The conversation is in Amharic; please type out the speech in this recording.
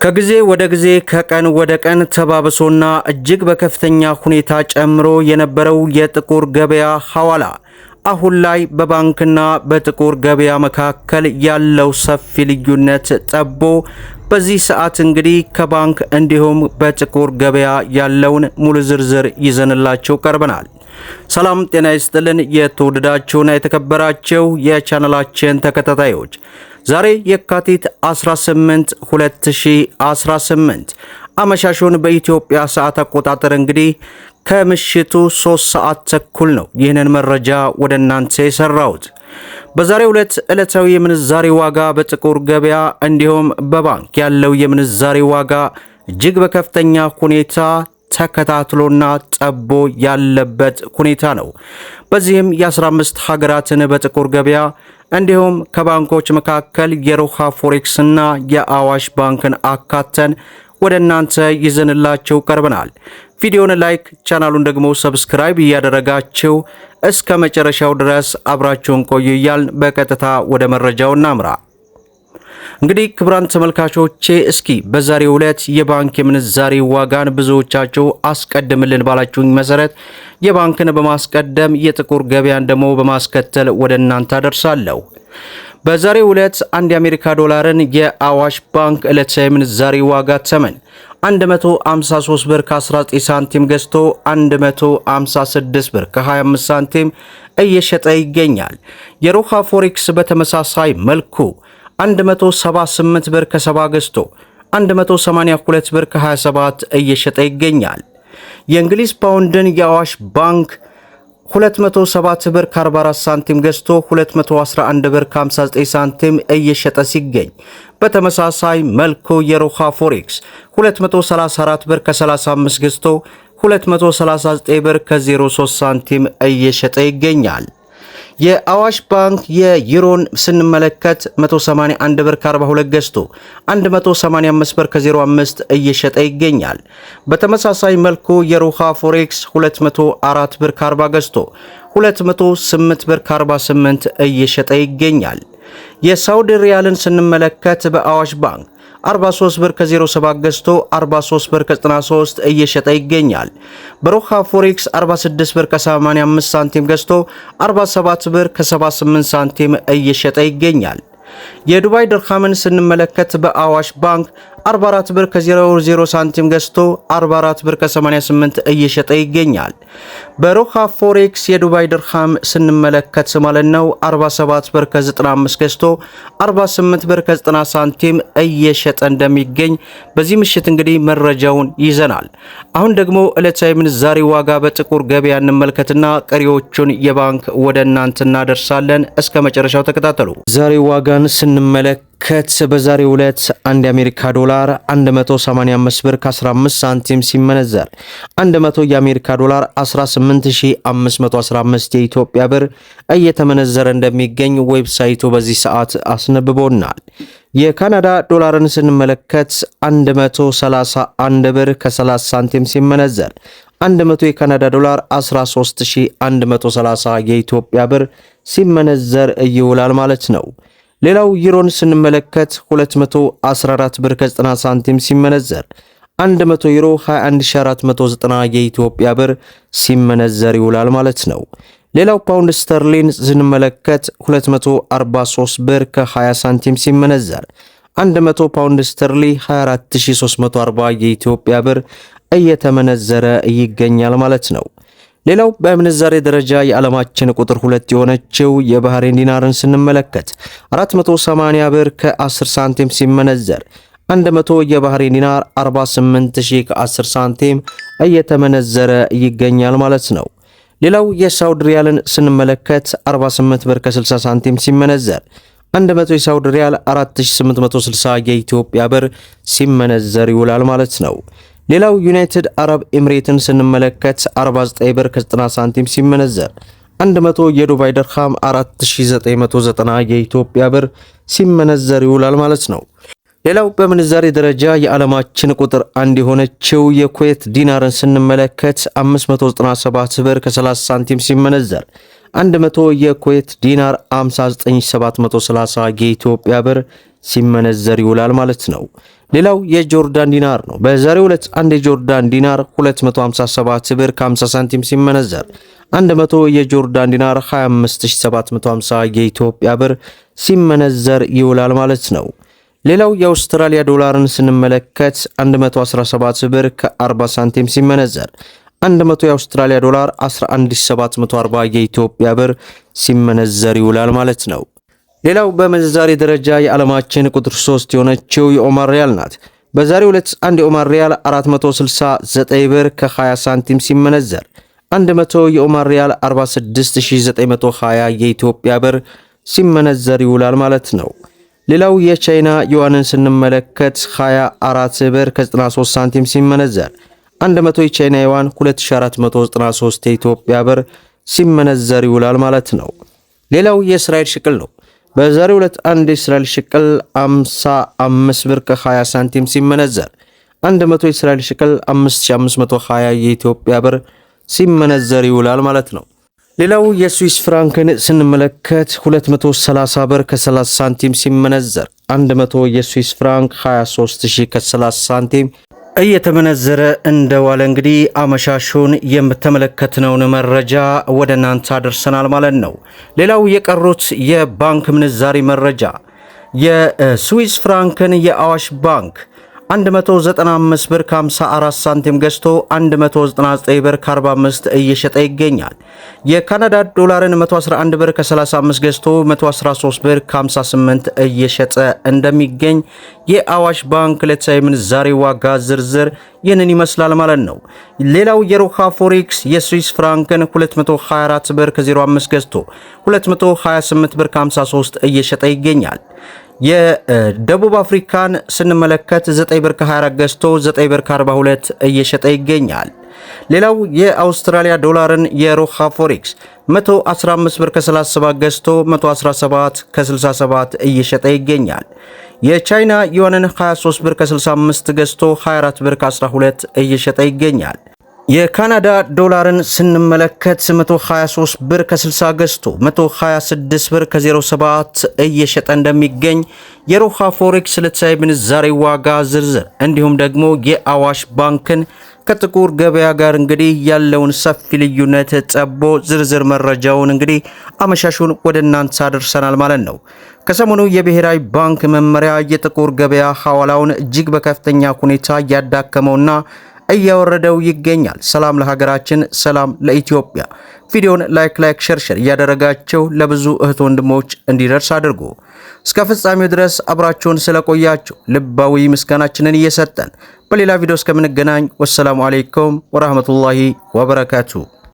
ከጊዜ ወደ ጊዜ ከቀን ወደ ቀን ተባብሶና እጅግ በከፍተኛ ሁኔታ ጨምሮ የነበረው የጥቁር ገበያ ሐዋላ አሁን ላይ በባንክና በጥቁር ገበያ መካከል ያለው ሰፊ ልዩነት ጠቦ በዚህ ሰዓት እንግዲህ ከባንክ እንዲሁም በጥቁር ገበያ ያለውን ሙሉ ዝርዝር ይዘንላችሁ ቀርበናል። ሰላም ጤና ይስጥልን የተወደዳችሁና የተከበራችሁ የቻናላችን ተከታታዮች ዛሬ የካቲት 18 2018 አመሻሹን በኢትዮጵያ ሰዓት አቆጣጠር እንግዲህ ከምሽቱ 3 ሰዓት ተኩል ነው ይህንን መረጃ ወደ እናንተ የሰራሁት። በዛሬው ዕለታዊ የምንዛሬ ዋጋ በጥቁር ገበያ እንዲሁም በባንክ ያለው የምንዛሬ ዋጋ እጅግ በከፍተኛ ሁኔታ ተከታትሎና ጠቦ ያለበት ሁኔታ ነው። በዚህም የ15 ሀገራትን በጥቁር ገበያ እንዲሁም ከባንኮች መካከል የሮሃ ፎሬክስ እና የአዋሽ ባንክን አካተን ወደ እናንተ ይዘንላችሁ ቀርበናል። ቪዲዮውን ላይክ ቻናሉን ደግሞ ሰብስክራይብ እያደረጋችሁ እስከ መጨረሻው ድረስ አብራችሁን ቆዩ እያልን በቀጥታ ወደ መረጃው እናምራ። እንግዲህ ክቡራን ተመልካቾቼ እስኪ በዛሬው ዕለት የባንክ የምንዛሬ ዋጋን ብዙዎቻችሁ አስቀድምልን ባላችሁኝ መሰረት የባንክን በማስቀደም የጥቁር ገበያን ደግሞ በማስከተል ወደ እናንተ አደርሳለሁ። በዛሬው ዕለት አንድ የአሜሪካ ዶላርን የአዋሽ ባንክ ዕለታዊ የምንዛሬ ዋጋ ተመን 153 ብር ከ19 ሳንቲም ገዝቶ 156 ብር ከ25 ሳንቲም እየሸጠ ይገኛል። የሮሃ ፎሬክስ በተመሳሳይ መልኩ 178 ብር ከ70 ገዝቶ 182 ብር ከ27 እየሸጠ ይገኛል። የእንግሊዝ ፓውንድን የአዋሽ ባንክ 207 ብር ከ44 ሳንቲም ገዝቶ 211 ብር ከ59 ሳንቲም እየሸጠ ሲገኝ በተመሳሳይ መልኩ የሮሃ ፎሬክስ 234 ብር ከ35 ገዝቶ 239 ብር ከ03 ሳንቲም እየሸጠ ይገኛል። የአዋሽ ባንክ የዩሮን ስንመለከት 181 ብር ከ42 ገዝቶ 185 ብር ከ05 እየሸጠ ይገኛል። በተመሳሳይ መልኩ የሮሃ ፎሬክስ 204 ብር ከ40 ገዝቶ 208 ብር ከ48 እየሸጠ ይገኛል። የሳውዲ ሪያልን ስንመለከት በአዋሽ ባንክ 43 ብር ከ07 ገዝቶ 43 ብር ከ93 እየሸጠ ይገኛል። በሮሃ ፎሬክስ 46 ብር ከ85 ሳንቲም ገዝቶ 47 ብር ከ78 ሳንቲም እየሸጠ ይገኛል። የዱባይ ድርሃምን ስንመለከት በአዋሽ ባንክ 44 ብር ከ00 ሳንቲም ገዝቶ 44 ብር ከ88 እየሸጠ ይገኛል። በሮሃ ፎሬክስ የዱባይ ድርሃም ስንመለከት ማለት ነው 47 ብር ከ95 ገዝቶ 48 ብር ከ90 ሳንቲም እየሸጠ እንደሚገኝ በዚህ ምሽት እንግዲህ መረጃውን ይዘናል። አሁን ደግሞ ዕለታዊ ምንዛሬ ዋጋ በጥቁር ገበያ እንመልከትና ቀሪዎቹን የባንክ ወደ እናንተ እናደርሳለን። እስከ መጨረሻው ተከታተሉ። ዛሬ ዋጋን ስንመለከት በዛሬው ዕለት አንድ የአሜሪካ ዶላር 185 ብር ከ15 ሳንቲም ሲመነዘር 100 የአሜሪካ ዶላር 18515 የኢትዮጵያ ብር እየተመነዘረ እንደሚገኝ ዌብሳይቱ በዚህ ሰዓት አስነብቦናል። የካናዳ ዶላርን ስንመለከት 131 ብር ከ30 ሳንቲም ሲመነዘር 100 የካናዳ ዶላር 13130 የኢትዮጵያ ብር ሲመነዘር ይውላል ማለት ነው። ሌላው ዩሮን ስንመለከት 214 ብር ከ90 ሳንቲም ሲመነዘር 100 ዩሮ 21490 የኢትዮጵያ ብር ሲመነዘር ይውላል ማለት ነው። ሌላው ፓውንድ ስተርሊን ስንመለከት 243 ብር ከ20 ሳንቲም ሲመነዘር 100 ፓውንድ ስተርሊ 24340 የኢትዮጵያ ብር እየተመነዘረ ይገኛል ማለት ነው። ሌላው በምንዛሬ ደረጃ የዓለማችን ቁጥር 2 የሆነችው የባህሬን ዲናርን ስንመለከት 480 ብር ከ10 ሳንቲም ሲመነዘር 100 የባህሬን ዲናር 48000 ከ10 ሳንቲም እየተመነዘረ ይገኛል ማለት ነው። ሌላው የሳውዲ ሪያልን ስንመለከት 48 ብር ከ60 ሳንቲም ሲመነዘር 100 የሳውዲ ሪያል 4860 የኢትዮጵያ ብር ሲመነዘር ይውላል ማለት ነው። ሌላው ዩናይትድ አረብ ኤምሬትን ስንመለከት 49 ብር ከ90 ሳንቲም ሲመነዘር 100 የዱባይ ድርሃም 4990 የኢትዮጵያ ብር ሲመነዘር ይውላል ማለት ነው። ሌላው በምንዛሬ ደረጃ የዓለማችን ቁጥር 1 የሆነችው የኩዌት ዲናርን ስንመለከት 597 ብር ከ30 ሳንቲም ሲመነዘር 100 የኩዌት ዲናር 59730 የኢትዮጵያ ብር ሲመነዘር ይውላል ማለት ነው። ሌላው የጆርዳን ዲናር ነው። በዛሬው ዕለት አንድ የጆርዳን ዲናር 257 ብር ከ50 ሳንቲም ሲመነዘር 100 የጆርዳን ዲናር 25750 የኢትዮጵያ ብር ሲመነዘር ይውላል ማለት ነው። ሌላው የአውስትራሊያ ዶላርን ስንመለከት 117 ብር ከ40 ሳንቲም ሲመነዘር 100 የአውስትራሊያ ዶላር 11740 የኢትዮጵያ ብር ሲመነዘር ይውላል ማለት ነው። ሌላው በምንዛሬ ደረጃ የዓለማችን ቁጥር 3 የሆነችው የኦማር ሪያል ናት። በዛሬው ዕለት አንድ የኦማር ሪያል 469 ብር ከ20 ሳንቲም ሲመነዘር 100 የኦማር ሪያል 46920 የኢትዮጵያ ብር ሲመነዘር ይውላል ማለት ነው። ሌላው የቻይና ዩዋንን ስንመለከት 24 ብር ከ93 ሳንቲም ሲመነዘር 100 የቻይና ዩዋን 2493 የኢትዮጵያ ብር ሲመነዘር ይውላል ማለት ነው። ሌላው የእስራኤል ሽቅል ነው። በዛሬው ዕለት አንድ የእስራኤል ሽቅል 55 ብር ከ20 ሳንቲም ሲመነዘር 100 የእስራኤል ሽቅል 5520 የኢትዮጵያ ብር ሲመነዘር ይውላል ማለት ነው። ሌላው የስዊስ ፍራንክን ስንመለከት 230 ብር ከ30 ሳንቲም ሲመነዘር 100 የስዊስ ፍራንክ 23000 ከ30 ሳንቲም እየተመነዘረ እንደዋለ እንግዲህ አመሻሹን የምትመለከትነውን መረጃ ወደ እናንተ አደርሰናል ማለት ነው። ሌላው የቀሩት የባንክ ምንዛሪ መረጃ የስዊስ ፍራንክን የአዋሽ ባንክ 195 ብር ከ54 ሳንቲም ገዝቶ 199 ብር ከ45 እየሸጠ ይገኛል። የካናዳ ዶላርን 111 ብር ከ35 ገዝቶ 113 ብር ከ58 እየሸጠ እንደሚገኝ የአዋሽ ባንክ ዕለታዊ ምንዛሬ ዋጋ ዝርዝር ይህንን ይመስላል ማለት ነው። ሌላው የሮሃ ፎሬክስ የስዊስ ፍራንክን 224 ብር ከ05 ገዝቶ 228 ብር ከ53 እየሸጠ ይገኛል። የደቡብ አፍሪካን ስንመለከት 9 ብር ከ24 ገዝቶ 9 ብር ከ42 እየሸጠ ይገኛል። ሌላው የአውስትራሊያ ዶላርን የሮሃ ፎሬክስ 115 ብር ከ37 ገዝቶ 117 ከ67 እየሸጠ ይገኛል። የቻይና ዩዋንን 23 ብር ከ65 ገዝቶ 24 ብር ከ12 እየሸጠ ይገኛል። የካናዳ ዶላርን ስንመለከት 123 ብር ከ60 ገዝቶ 126 ብር ከ07 እየሸጠ እንደሚገኝ የሮሃ ፎሬክስ ዕለታዊ ምንዛሬ ዋጋ ዝርዝር እንዲሁም ደግሞ የአዋሽ ባንክን ከጥቁር ገበያ ጋር እንግዲህ ያለውን ሰፊ ልዩነት ጠቦ ዝርዝር መረጃውን እንግዲህ አመሻሹን ወደ እናንተ አደርሰናል ማለት ነው። ከሰሞኑ የብሔራዊ ባንክ መመሪያ የጥቁር ገበያ ሐዋላውን እጅግ በከፍተኛ ሁኔታ ያዳከመውና እያወረደው ይገኛል። ሰላም ለሀገራችን፣ ሰላም ለኢትዮጵያ። ቪዲዮን ላይክ ሸር እያደረጋቸው ለብዙ እህት ወንድሞች እንዲደርስ አድርጉ። እስከ ፍጻሜው ድረስ አብራችሁን ስለቆያችሁ ልባዊ ምስጋናችንን እየሰጠን በሌላ ቪዲዮ እስከምንገናኝ ወሰላሙ አለይኩም ወራህመቱላሂ ወበረካቱ።